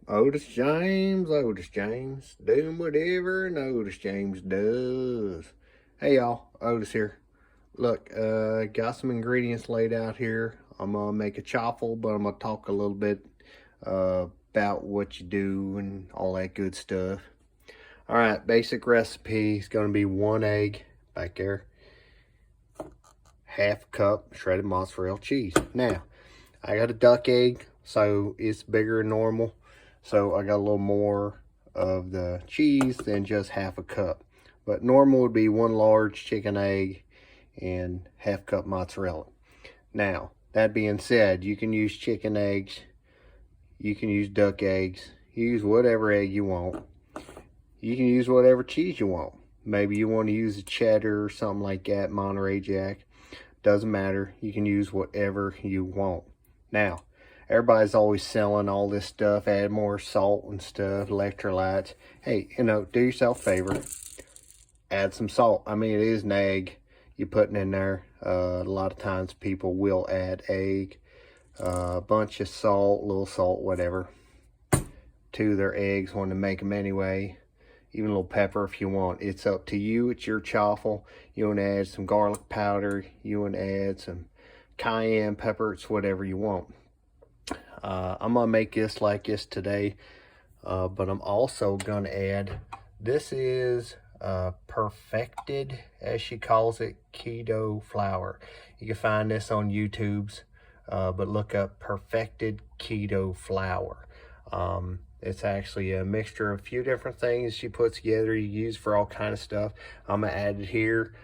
Otis James, doing whatever an Otis James does. Hey y'all, Otis here. Look, got some ingredients laid out here. I'm gonna make a chaffle, but I'm gonna talk a little bit about what you do and all that good stuff. All right, basic recipe is gonna be 1 egg back there, half cup shredded mozzarella cheese. Now, I got a duck egg, so it's bigger than normal. So I got a little more of the cheese than just half a cup. But normal would be 1 large chicken egg and half cup mozzarella. Now, that being said, you can use chicken eggs, you can use duck eggs, use whatever egg you want. You can use whatever cheese you want. Maybe you want to use a cheddar or something like that, Monterey Jack. Doesn't matter, you can use whatever you want. Now, everybody's always selling all this stuff, add more salt and stuff, electrolytes. Hey, do yourself a favor, add some salt. I mean, it is an egg you're putting in there. A lot of times people will add egg, a bunch of salt, little salt, whatever, to their eggs when they make them anyway. Even a little pepper if you want. It's up to you. It's your chaffle. You want to add some garlic powder. You want to add some cayenne pepper. It's whatever you want. I'm going to make this like this today. But I'm also going to add, this is perfected, as she calls it, keto flour. You can find this on YouTube's, but look up perfected keto flour. It's actually a mixture of a few different things she puts together. You use for all kind of stuff. I'm gonna add it here,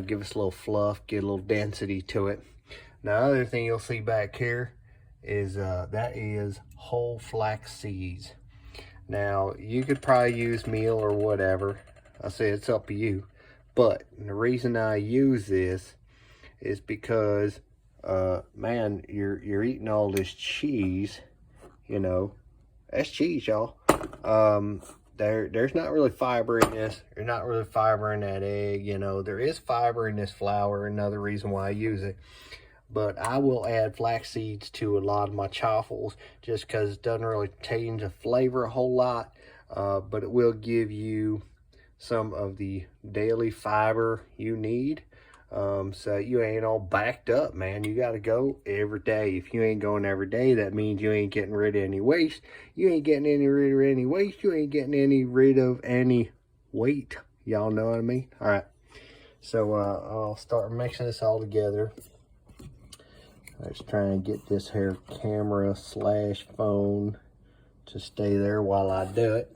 give us a little fluff, get a little density to it. Now, the other thing you'll see back here is that is whole flax seeds. Now, you could probably use meal or whatever. I say it's up to you. But the reason I use this is because, man, you're eating all this cheese, That's cheese, y'all. There's not really fiber in this. There's not really fiber in that egg, There is fiber in this flour, another reason why I use it. But I will add flax seeds to a lot of my chaffles just because it doesn't really change the flavor a whole lot. But it will give you some of the daily fiber you need. So you ain't all backed up, man. You got to go every day. If you ain't going every day, that means you ain't getting rid of any waste. You ain't getting rid of any waste. You ain't getting rid of any weight. Y'all know what I mean? All right. So I'll start mixing this all together. Let's try and get this here camera / phone to stay there while I do it.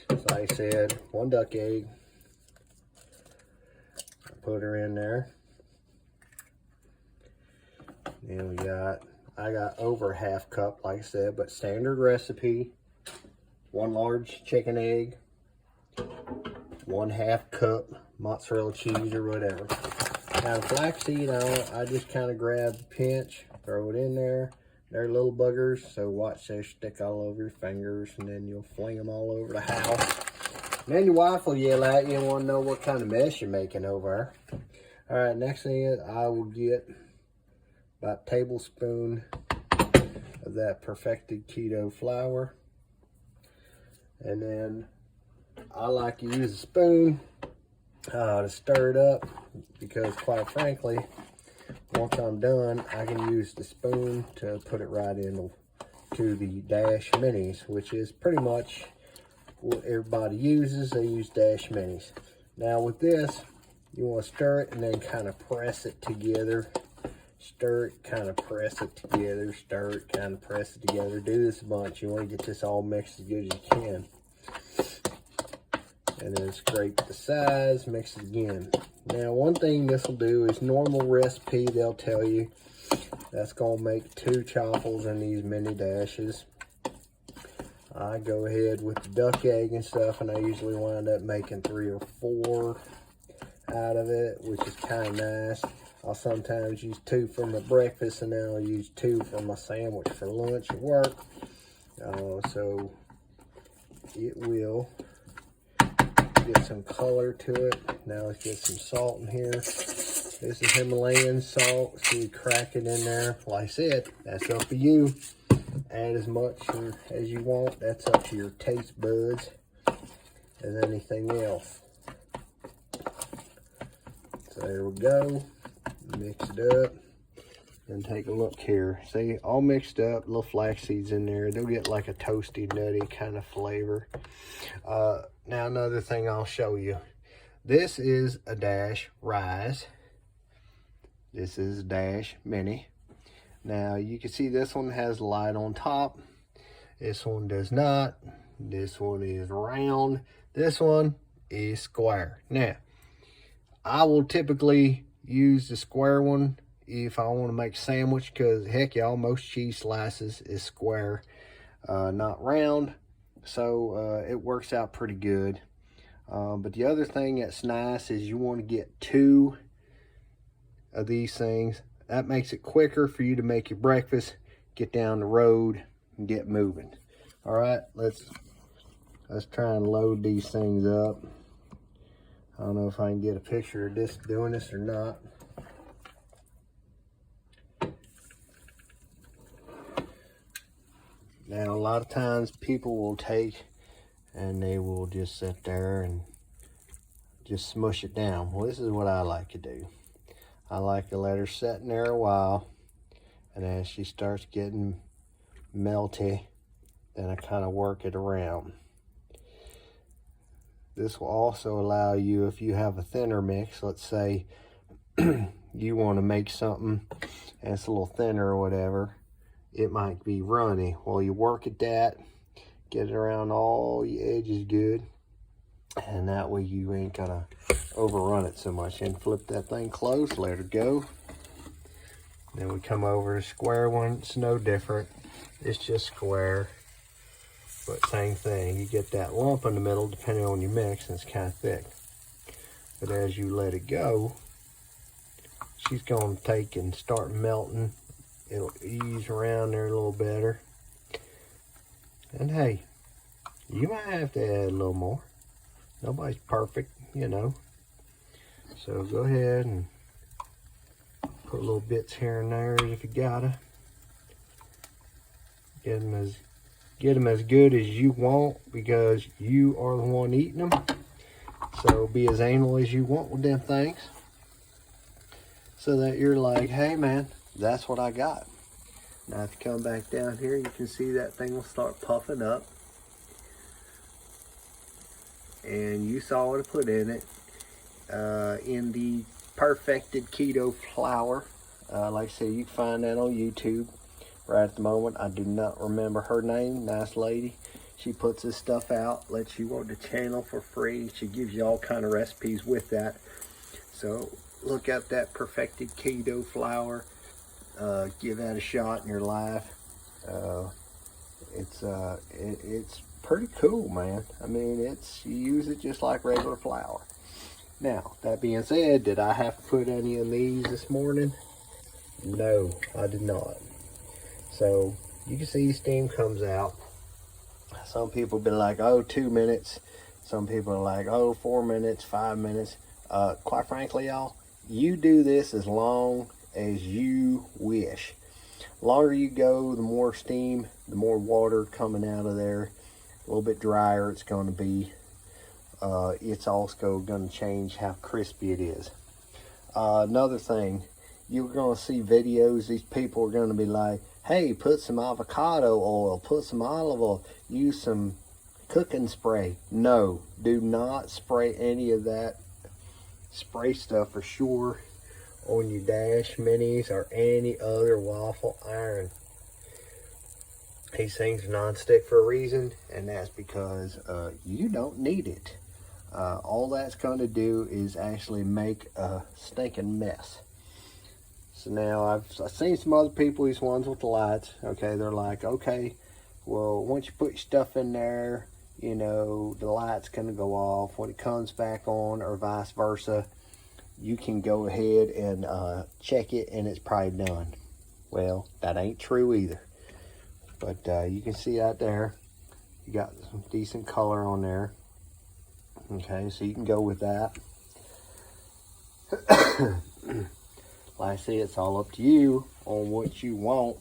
So like I said, 1 duck egg. Put her in there. Then I got over half cup, like I said, but standard recipe. 1 large chicken egg, 1/2 cup mozzarella cheese or whatever. Now the flaxseed, I just kind of grab a pinch, throw it in there. They're little buggers, so watch they stick all over your fingers, and then you'll fling them all over the house. And then your wife will yell at you and want to know what kind of mess you're making over there. All right, next thing is I will get about a tablespoon of that perfected keto flour. And then I like to use a spoon to stir it up because, quite frankly, once I'm done, I can use the spoon to put it right into the Dash Minis, which is pretty much what everybody uses. They use Dash Minis. Now with this, you want to stir it and then kind of press it together. Stir it, kind of press it together. Stir it, kind of press it together. Do this a bunch. You want to get this all mixed as good as you can. And then scrape the sides, mix it again. Now one thing this will do is normal recipe, they'll tell you that's going to make 2 chaffles in these mini dashes. I go ahead with the duck egg and stuff, and I usually wind up making 3 or 4 out of it, which is kind of nice. I'll sometimes use 2 for my breakfast, and then I'll use 2 for my sandwich for lunch at work. So it will get some color to it. Now let's get some salt in here. This is Himalayan salt, so you crack it in there. Like I said, that's up to you. add as much as you want. That's up to your taste buds as anything else. So there we go. Mix it up. And take a look here. See, all mixed up, little flax seeds in there. They'll get like a toasty, nutty kind of flavor. Now another thing I'll show you. This is a Dash Rise. This is Dash Mini. Now you can see this one has light on top. This one does not. This one is round. This one is square. Now, I will typically use the square one if I want to make a sandwich, because heck y'all, most cheese slices is square, not round. So it works out pretty good. But the other thing that's nice is you want to get 2 of these things. That makes it quicker for you to make your breakfast, get down the road, and get moving. All right, let's try and load these things up. I don't know if I can get a picture of this doing this or not. Now, a lot of times people will take and they will just sit there and just smush it down. Well, this is what I like to do. I like to let her sit in there a while, and as she starts getting melty, then I kind of work it around. This will also allow you, if you have a thinner mix, let's say you want to make something and it's a little thinner or whatever, it might be runny. Well, you work at that, get it around all your edges good, and that way you ain't gonna overrun it so much. And flip that thing close, let her go. Then we come over to square one. It's no different. It's just square, but same thing. You get that lump in the middle depending on your mix, and it's kind of thick. But as you let it go, she's gonna take and start melting. It'll ease around there a little better. And hey, you might have to add a little more. Nobody's perfect, you know. So go ahead and put little bits here and there if you gotta. Get them as good as you want, because you are the one eating them. So be as anal as you want with them things, so that you're like, hey man, that's what I got. Now if you come back down here, you can see that thing will start puffing up. And you saw what I put in it. In the perfected keto flour. Like I said, you can find that on YouTube. Right at the moment, I do not remember her name. Nice lady. She puts this stuff out, lets you on the channel for free. She gives you all kind of recipes with that. So look at that perfected keto flour. Give that a shot in your life. It's pretty cool, man. I mean, you use it just like regular flour. Now, that being said, did I have to put any of these this morning? No, I did not. So you can see steam comes out. Some people be like, oh, 2 minutes. Some people are like, oh, 4 minutes, 5 minutes. Quite frankly, y'all, you do this as long as you wish. The longer you go, the more steam, the more water coming out of there. A little bit drier it's going to be. It's also going to change how crispy it is. Another thing, you're going to see videos, these people are going to be like, hey, put some avocado oil, put some olive oil, use some cooking spray. No, do not spray any of that spray stuff for sure on your Dash Minis or any other waffle iron. These things are non-stick for a reason, and that's because you don't need it. All that's going to do is actually make a stinking mess. So now I've seen some other people, these ones with the lights, okay, they're like, okay, well, once you put your stuff in there, you know, the light's going to go off. When it comes back on, or vice versa, you can go ahead and check it and it's probably done. Well, that ain't true either. But you can see out there, you got some decent color on there. Okay, so you can go with that. Like I say, it's all up to you on what you want.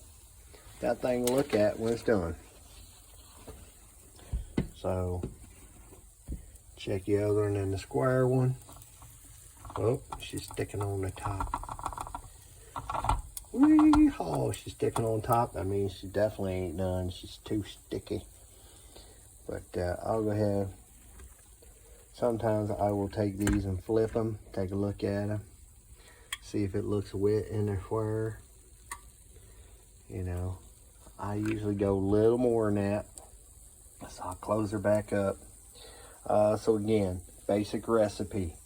that thing to look at when it's done. So check the other one and the square one. Oh, she's sticking on the top. Wee-haw, she's sticking on top. That means she definitely ain't done. She's too sticky. But I'll go ahead. Sometimes I will take these and flip them, take a look at them, see if it looks wet in their fur. You know, I usually go a little more than that. So I'll close her back up. So again, basic recipe.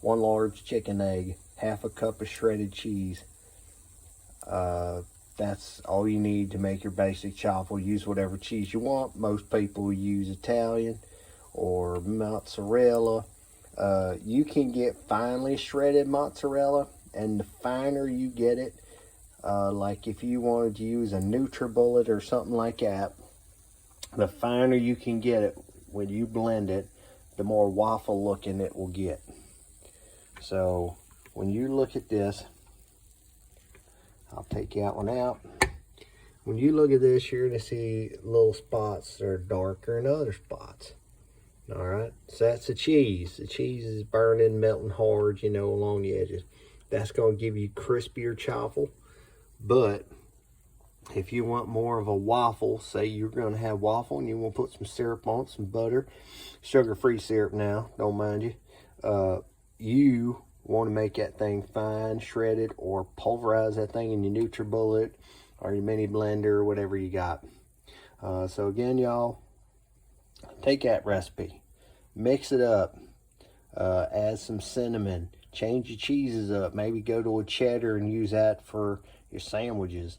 1 large chicken egg, 1/2 cup of shredded cheese. That's all you need to make your basic chaffle. Use whatever cheese you want. Most people use Italian or mozzarella. You can get finely shredded mozzarella, and the finer you get it, like if you wanted to use a NutriBullet or something like that, the finer you can get it when you blend it, the more waffle looking it will get. So when you look at this, I'll take that one out. When you look at this, you're going to see little spots that are darker than other spots. All right, so that's the cheese. The cheese is burning, melting hard, you know, along the edges. That's going to give you crispier chaffle. But if you want more of a waffle, say you're going to have waffle and you want to put some syrup on it, some butter, sugar-free syrup now, don't mind you. You want to make that thing fine, shredded, or pulverize that thing in your NutriBullet or your mini blender or whatever you got. So again, y'all, take that recipe, mix it up, add some cinnamon, change your cheeses up, maybe go to a cheddar and use that for your sandwiches.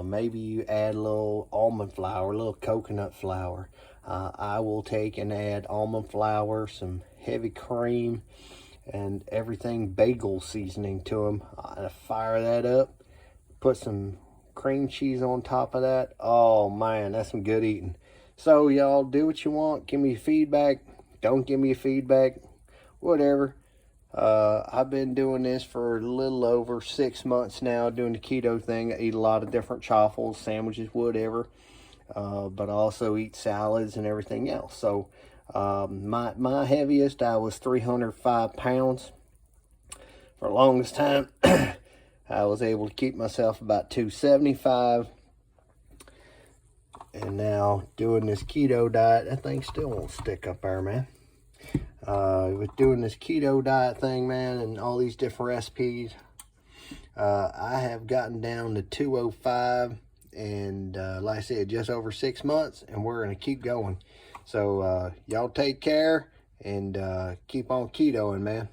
Maybe you add a little almond flour, a little coconut flour. I will take and add almond flour, some heavy cream, and everything bagel seasoning to them. Fire that up, put some cream cheese on top of that. Oh man, that's some good eating. So y'all, do what you want. Give me feedback. Don't give me feedback. Whatever. I've been doing this for a little over 6 months now, doing the keto thing. I eat a lot of different chaffles, sandwiches, whatever. But I also eat salads and everything else. So my heaviest, I was 305 pounds. For the longest time, I was able to keep myself about 275. And now doing this keto diet, that thing still won't stick up there, man. With doing this keto diet thing, man, and all these different recipes, I have gotten down to 205, and like I said, just over 6 months, and we're gonna keep going. So y'all take care and keep on ketoing, man.